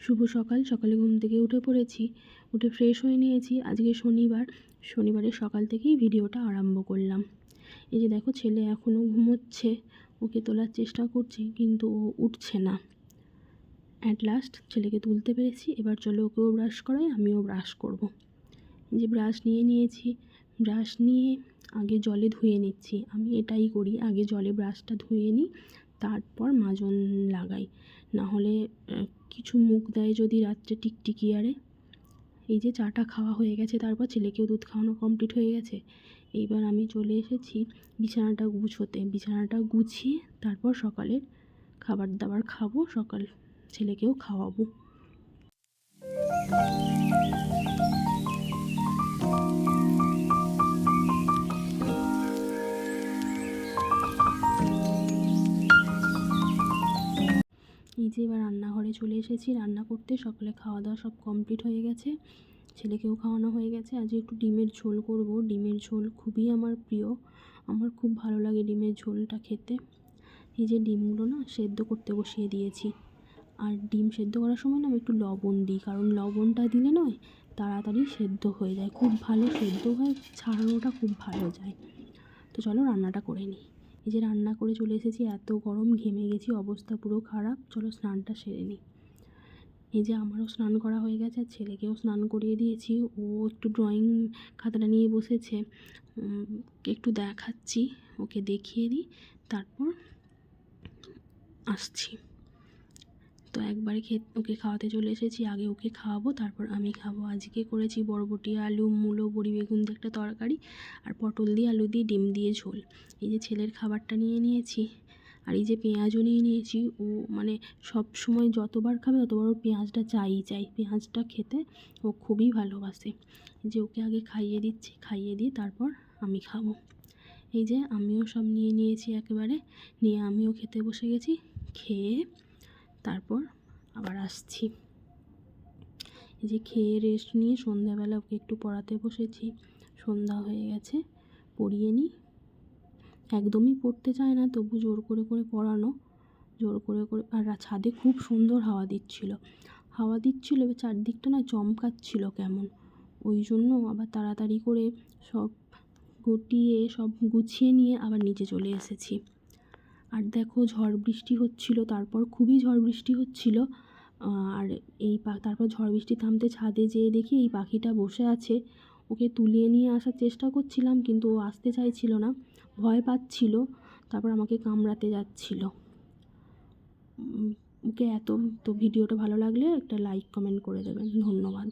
শুভ সকাল। সকালে ঘুম থেকে উঠে পড়েছি, উঠে ফ্রেশ হয়ে নিয়েছি। আজকে শনিবার, শনিবারের সকাল থেকেই ভিডিওটা আরম্ভ করলাম। এই যে দেখো, ছেলে এখনও ঘুমোচ্ছে, ওকে তোলার চেষ্টা করছি কিন্তু ও উঠছে না। অ্যাট লাস্ট ছেলেকে তুলতে পেরেছি। এবার চলো ওকেও ব্রাশ করাই, আমিও ব্রাশ করব। এই যে ব্রাশ নিয়ে নিয়েছি, ব্রাশ নিয়ে আগে জলে ধুয়ে নিচ্ছি। আমি এটাই করি, আগে জলে ব্রাশটা ধুয়ে নিই, তারপর মাজন লাগাই। না হলে কিছু মুখ দেয় যদি রাত্রে টিকটিকি আরে। এই যে চাটা খাওয়া হয়ে গেছে, তারপর ছেলেকেও দুধ খাওয়ানো কমপ্লিট হয়ে গেছে। এইবার আমি চলে এসেছি বিছানাটা গুছোতে। বিছানাটা গুছিয়ে তারপর সকালের খাবার দাবার খাবো, সকাল ছেলেকেও খাওয়াবো। এই যে এবার রান্নাঘরে চলে এসেছি রান্না করতে। সকালে খাওয়া দাওয়া সব কমপ্লিট হয়ে গেছে, ছেলেকেও খাওয়ানো হয়ে গেছে। আজকে একটু ডিমের ঝোল করব। ডিমের ঝোল খুবই আমার প্রিয়, আমার খুব ভালো লাগে ডিমের ঝোলটা খেতে। এই যে ডিমগুলো না সেদ্ধ করতে বসিয়ে দিয়েছি। আর ডিম সেদ্ধ করার সময় না আমি একটু লবণ দিই, কারণ লবণটা দিলে নয় তাড়াতাড়ি সেদ্ধ হয়ে যায়, খুব ভালো সেদ্ধ হয়, ছাড়ানোটা খুব ভালো যায়। তো চলো রান্নাটা করে নিই। এই যে রান্না করে চলে এসেছি, এত গরম, ঘেমে গেছি, অবস্থা পুরো খারাপ। চলো স্নানটা সেরে নিই। এই যে আমারও স্নান করা হয়ে গেছে, আর ছেলেকেও স্নান করিয়ে দিয়েছি। ও একটু ড্রয়িং খাতাটা নিয়ে বসেছে, একটু দেখাচ্ছি, ওকে দেখিয়ে দিই, তারপর আসছি। তো একবারে ওকে খাওয়াতে চলে এসেছি। আগে ওকে খাওয়াবো, তারপর আমি খাবো। আজকে করেছি বরবটি, আলু, মূলো, বড়ি, বেগুন দিয়ে একটা তরকারি, আর পটল দিয়ে আলু দিয়ে ডিম দিয়ে ঝোল। এই যে ছেলের খাবারটা নিয়ে নিয়েছি, আর এই যে পেঁয়াজও নিয়ে নিয়েছি। ও মানে সব সময় যতবার খাবে ততবার ওর পেঁয়াজটা চাই, পেঁয়াজটা খেতে ও খুবই ভালোবাসে। যে ওকে আগে খাইয়ে দিচ্ছি, খাইয়ে দিয়ে তারপর আমি খাবো। এই যে আমিও সব নিয়ে নিয়েছি একেবারে, নিয়ে আমিও খেতে বসে গেছি। খেয়ে তারপর আবার আসছি। এই যে খেয়ে রেস্ট নিয়ে সন্ধ্যাবেলা ওকে একটু পড়াতে বসেছি। সন্ধ্যা হয়ে গেছে, পড়িয়ে নিই। একদমই পড়তে চায় না, তবু জোর করে করে পড়ানো, জোর করে করে। আর ছাদে খুব সুন্দর হাওয়া দিচ্ছিল, এবার চারদিকটা না চমকাচ্ছিল কেমন। ওই জন্য আবার তাড়াতাড়ি করে সব গুছিয়ে নিয়ে আবার নিচে চলে এসেছি। আর দেখো ঝড় বৃষ্টি হচ্ছিল, তারপর খুবই ঝড় বৃষ্টি হচ্ছিল। আর তারপর ঝড় বৃষ্টি থামতে ছাদে যেয়ে দেখি এই পাখিটা বসে আছে। ওকে তুলিয়ে নিয়ে আসার চেষ্টা করছিলাম, কিন্তু ও আসতে চাইছিল না, ভয় পাচ্ছিল, তারপর আমাকে কামড়াতে যাচ্ছিল। ওকে তো ভিডিওটা ভালো লাগলে একটা লাইক কমেন্ট করে দেবেন, ধন্যবাদ।